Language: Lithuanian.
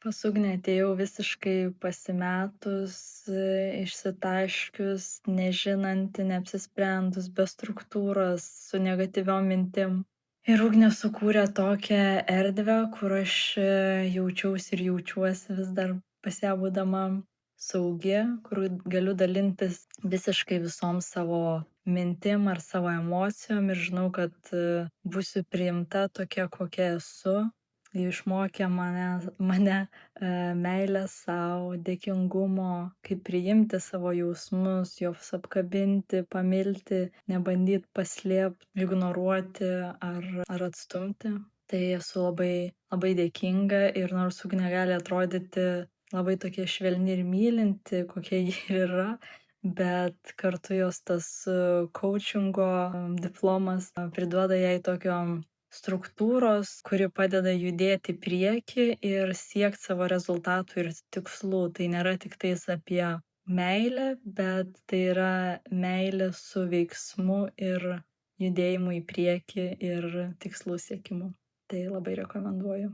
Pas Ugnę atėjau visiškai pasimetus, išsitaškius, nežinanti, neapsisprendus, be struktūros, su negatyviom mintim. Ir Ugnė sukūrė tokią erdvę, kur aš jaučiausi ir jaučiuosi vis dar pas ją būdama saugi, kur galiu dalintis visiškai visom savo mintim ar savo emocijom ir žinau, kad būsiu priimta tokia, kokia esu. Ji išmokė mane meilės sau, dėkingumo, kaip priimti savo jausmus, juos apkabinti, pamilti, nebandyt paslėpt, ignoruoti ar atstumti. Tai esu labai, labai dėkinga ir nors Ugnė gali atrodyti labai tokia švelni ir mylinti, kokia ji ir yra, bet kartu jos tas coachingo diplomas priduoda jai tokio struktūros, kuri padeda judėti į priekį ir siekt savo rezultatų ir tikslų. Tai nėra tiktais apie meilę, bet tai yra meilė su veiksmu ir judėjimu į priekį ir tikslų siekimu. Tai labai rekomenduoju.